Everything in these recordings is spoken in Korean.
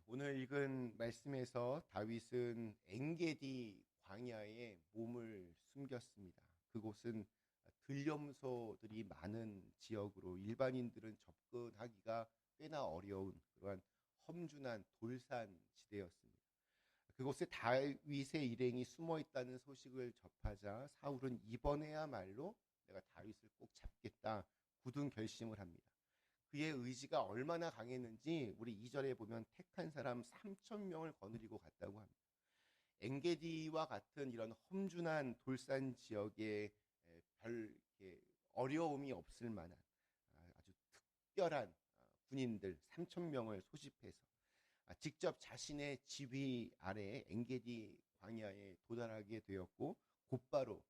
오늘 읽은 말씀에서 다윗은 엔게디 광야에 몸을 숨겼습니다. 그곳은 들염소들이 많은 지역으로 일반인들은 접근하기가 꽤나 어려운 그러한 험준한 돌산 지대였습니다. 그곳에 다윗의 일행이 숨어 있다는 소식을 접하자 사울은 이번에야말로 내가 다윗을 꼭 잡겠다 굳은 결심을 합니다. 그의 의지가 얼마나 강했는지 우리 2절에 보면 택한 사람 3천 명을 거느리고 갔다고 합니다. 엔게디와 같은 이런 험준한 돌산 지역에 별 어려움이 없을 만한 아주 특별한 군인들 3천 명을 소집해서 직접 자신의 지휘 아래 엔게디 광야에 도달하게 되었고 곧바로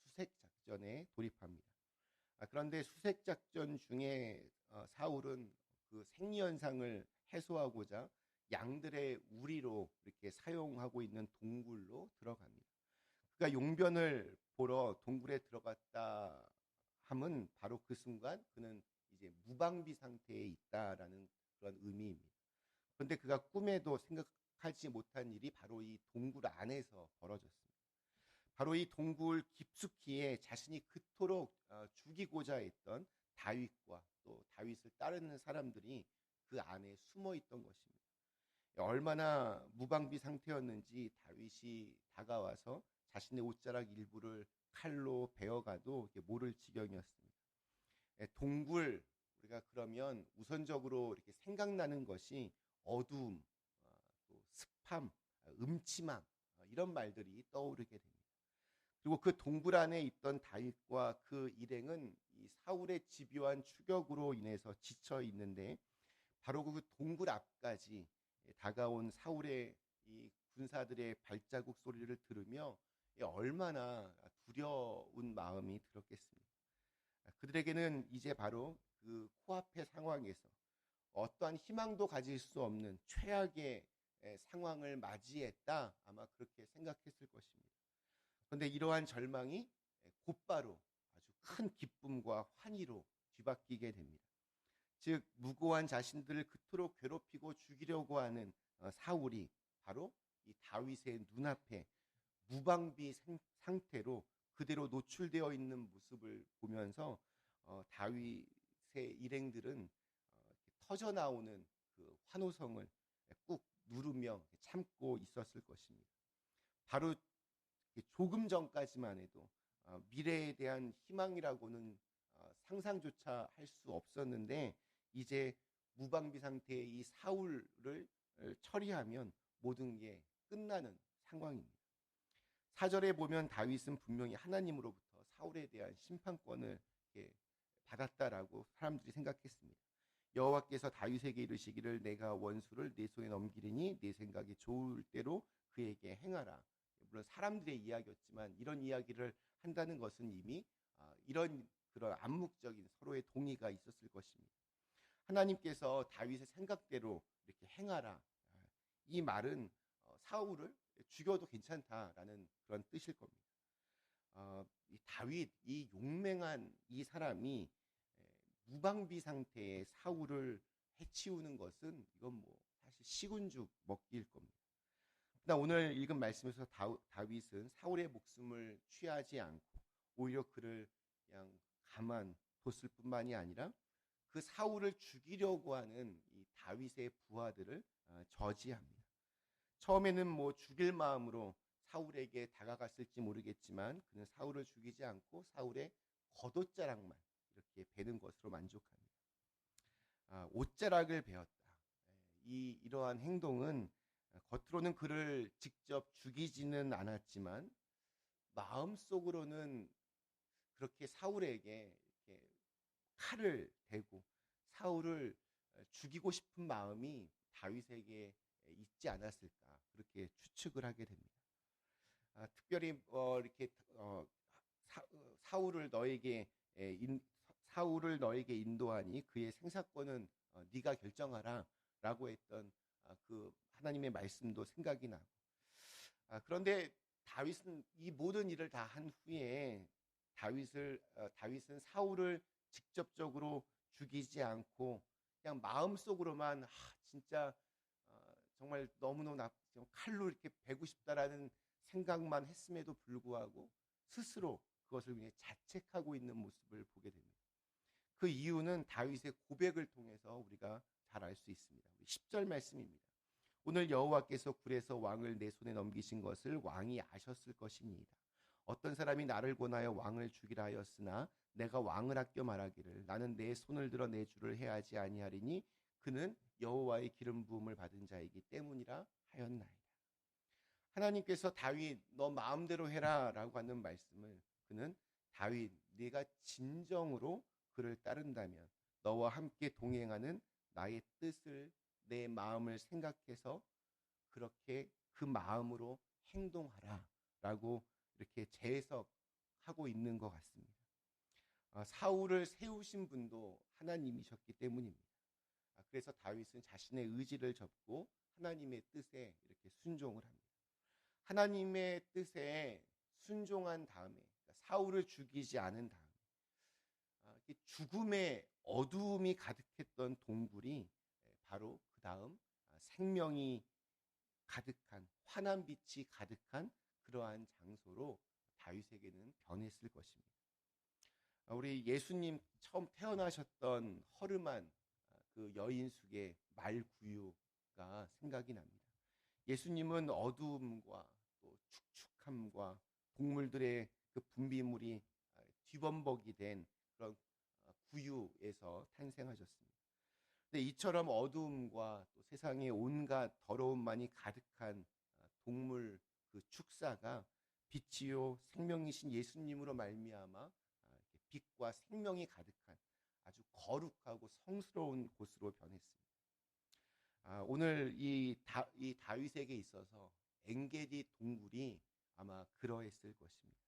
수색 작전에 돌입합니다. 그런데 수색 작전 중에 사울은 그 생리현상을 해소하고자 양들의 우리로 이렇게 사용하고 있는 동굴로 들어갑니다. 그가 용변을 보러 동굴에 들어갔다 함은 바로 그 순간 그는 이제 무방비 상태에 있다라는 그런 의미입니다. 그런데 그가 꿈에도 생각하지 못한 일이 바로 이 동굴 안에서 벌어졌습니다. 바로 이 동굴 깊숙이에 자신이 그토록 죽이고자 했던 다윗과 또 다윗을 따르는 사람들이 그 안에 숨어 있던 것입니다. 얼마나 무방비 상태였는지 다윗이 다가와서 자신의 옷자락 일부를 칼로 베어가도 모를 지경이었습니다. 동굴, 우리가 그러면 우선적으로 이렇게 생각나는 것이 어두움, 또 습함, 음침함, 이런 말들이 떠오르게 됩니다. 그리고 그 동굴 안에 있던 다윗과 그 일행은 이 사울의 집요한 추격으로 인해서 지쳐 있는데 바로 그 동굴 앞까지 다가온 사울의 이 군사들의 발자국 소리를 들으며 얼마나 두려운 마음이 들었겠습니까? 그들에게는 이제 바로 그 코앞의 상황에서 어떠한 희망도 가질 수 없는 최악의 상황을 맞이했다, 아마 그렇게 생각했을 것입니다. 그런데 이러한 절망이 곧바로 아주 큰 기쁨과 환희로 뒤바뀌게 됩니다. 즉 무고한 자신들을 그토록 괴롭히고 죽이려고 하는 사울이 바로 이 다윗의 눈앞에 무방비 상태로 그대로 노출되어 있는 모습을 보면서 다윗의 일행들은 터져 나오는 그 환호성을 꾹 누르며 참고 있었을 것입니다. 바로 조금 전까지만 해도 미래에 대한 희망이라고는 상상조차 할 수 없었는데 이제 무방비 상태의 이 사울을 처리하면 모든 게 끝나는 상황입니다. 4절에 보면 다윗은 분명히 하나님으로부터 사울에 대한 심판권을 받았다라고 사람들이 생각했습니다. 여호와께서 다윗에게 이르시기를 내가 원수를 내 손에 넘기리니 내 생각이 좋을 대로 그에게 행하라. 물론 사람들의 이야기였지만 이런 이야기를 한다는 것은 이미 이런 그런 암묵적인 서로의 동의가 있었을 것입니다. 하나님께서 다윗의 생각대로 이렇게 행하라. 이 말은 사울을 죽여도 괜찮다라는 그런 뜻일 겁니다. 이 다윗, 이 용맹한 이 사람이 무방비 상태의 사울을 해치우는 것은 이건 뭐 사실 식은죽 먹기일 겁니다. 그러나 오늘 읽은 말씀에서 다윗은 사울의 목숨을 취하지 않고 오히려 그를 그냥 가만뒀을 뿐만이 아니라 그 사울을 죽이려고 하는 이 다윗의 부하들을 저지합니다. 처음에는 뭐 죽일 마음으로 사울에게 다가갔을지 모르겠지만 그는 사울을 죽이지 않고 사울의 겉옷자락만 이렇게 베는 것으로 만족합니다. 옷자락을 베었다. 이러한 행동은 겉으로는 그를 직접 죽이지는 않았지만 마음속으로는 그렇게 사울에게 이렇게 칼을 대고 사울을 죽이고 싶은 마음이 다윗에게 있지 않았을까 그렇게 추측을 하게 됩니다. 특별히 이렇게 사울을 너에게 사울을 너에게 인도하니 그의 생사권은 네가 결정하라라고 했던 그 하나님의 말씀도 생각이 나고 그런데 다윗은 이 모든 일을 다 한 후에 다윗은 사울을 직접적으로 죽이지 않고 그냥 마음속으로만 진짜 정말 너무너무 칼로 이렇게 베고 싶다라는 생각만 했음에도 불구하고 스스로 그것을 위해 자책하고 있는 모습을 보게 됩니다. 그 이유는 다윗의 고백을 통해서 우리가 잘 알 수 있습니다. 10절 말씀입니다. 오늘 여호와께서 굴에서 왕을 내 손에 넘기신 것을 왕이 아셨을 것이니이다. 어떤 사람이 나를 권하여 왕을 죽이라 하였으나 내가 왕을 아껴 말하기를 나는 내 손을 들어 내 주를 해하지 아니하리니 그는 여호와의 기름 부음을 받은 자이기 때문이라 하였나이다. 하나님께서 다윗 너 마음대로 해라라고 하는 말씀을 그는 다윗 네가 진정으로 그를 따른다면 너와 함께 동행하는 나의 뜻을 내 마음을 생각해서 그렇게 그 마음으로 행동하라라고 이렇게 재해석하고 있는 것 같습니다. 사울을 세우신 분도 하나님이셨기 때문입니다. 그래서 다윗은 자신의 의지를 접고 하나님의 뜻에 이렇게 순종을 합니다. 하나님의 뜻에 순종한 다음에 그러니까 사울을 죽이지 않은 다음에 죽음의 어두움이 가득했던 동굴이 바로 그 다음 생명이 가득한 환한 빛이 가득한 그러한 장소로 다윗에게는 변했을 것입니다. 우리 예수님 처음 태어나셨던 허름한 그 여인숙의 말구유가 생각이 납니다. 예수님은 어두움과 또 축축함과 동물들의 그 분비물이 뒤범벅이 된 그런 구유에서 탄생하셨습니다. 근데 이처럼 어두움과 또 세상의 온갖 더러움만이 가득한 동물 그 축사가 빛이요 생명이신 예수님으로 말미암아 빛과 생명이 가득한 아주 거룩하고 성스러운 곳으로 변했습니다. 오늘 이 다윗에게 있어서 엔게디 동굴이 아마 그러했을 것입니다.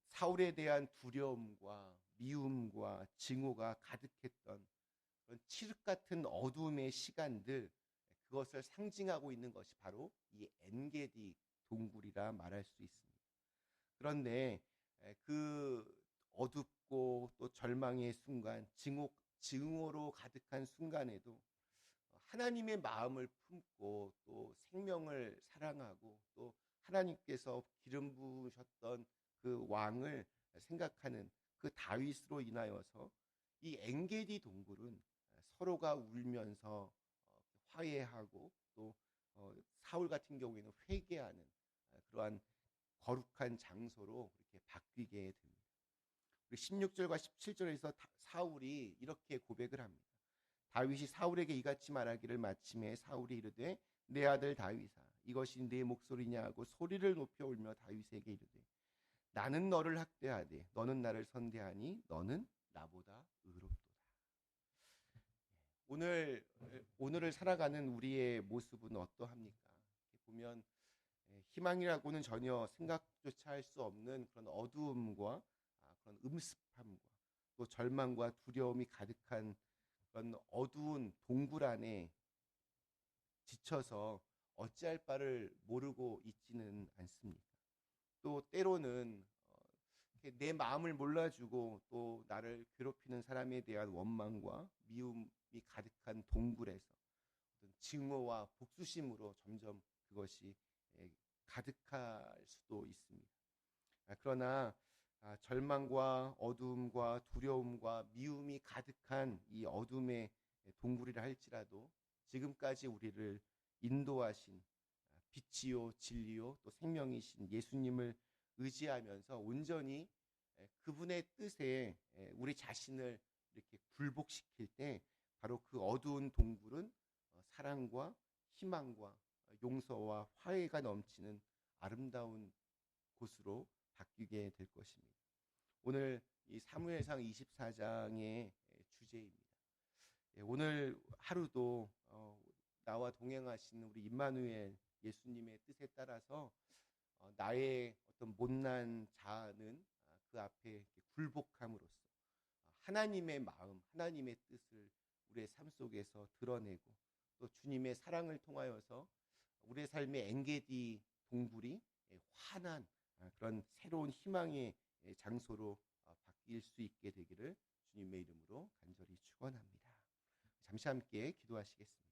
사울에 대한 두려움과 미움과 증오가 가득했던 그런 칠흑 같은 어두움의 시간들, 그것을 상징하고 있는 것이 바로 이 엔게디 동굴이라 말할 수 있습니다. 그런데 그 어둡고 또 절망의 순간, 증오로 가득한 순간에도 하나님의 마음을 품고 또 생명을 사랑하고 또 하나님께서 기름 부으셨던 그 왕을 생각하는 그 다윗으로 인하여서 이 엔게디 동굴은 서로가 울면서 화해하고 또 사울 같은 경우에는 회개하는 그러한 거룩한 장소로 이렇게 바뀌게 됩니다. 16절과 17절에서 사울이 이렇게 고백을 합니다. 다윗이 사울에게 이같이 말하기를 마침에 사울이 이르되 내 아들 다윗아 이것이 네 목소리냐 하고 소리를 높여 울며 다윗에게 이르되 나는 너를 학대하되 너는 나를 선대하니 너는 나보다 의롭도다. 오늘을 살아가는 우리의 모습은 어떠합니까? 보면 희망이라고는 전혀 생각조차 할 수 없는 그런 어두움과 그런 음습함과 또 절망과 두려움이 가득한 그런 어두운 동굴 안에 지쳐서 어찌할 바를 모르고 있지는 않습니까? 또 때로는 내 마음을 몰라주고 또 나를 괴롭히는 사람에 대한 원망과 미움이 가득한 동굴에서 증오와 복수심으로 점점 그것이 가득할 수도 있습니다. 그러나 절망과 어두움과 두려움과 미움이 가득한 이 어둠의 동굴이라 할지라도 지금까지 우리를 인도하신 빛이요 진리요 또 생명이신 예수님을 의지하면서 온전히 그분의 뜻에 우리 자신을 이렇게 굴복시킬 때 바로 그 어두운 동굴은 사랑과 희망과 용서와 화해가 넘치는 아름다운 곳으로 바뀌게 될 것입니다. 오늘 이 사무엘상 24장의 주제입니다. 오늘 하루도 나와 동행하시는 우리 임마누엘 예수님의 뜻에 따라서 나의 어떤 못난 자아는 그 앞에 굴복함으로써 하나님의 마음, 하나님의 뜻을 우리의 삶 속에서 드러내고 또 주님의 사랑을 통하여서 우리의 삶의 엔게디 동굴이 환한 그런 새로운 희망의 장소로 바뀔 수 있게 되기를 주님의 이름으로 간절히 축원합니다. 잠시 함께 기도하시겠습니다.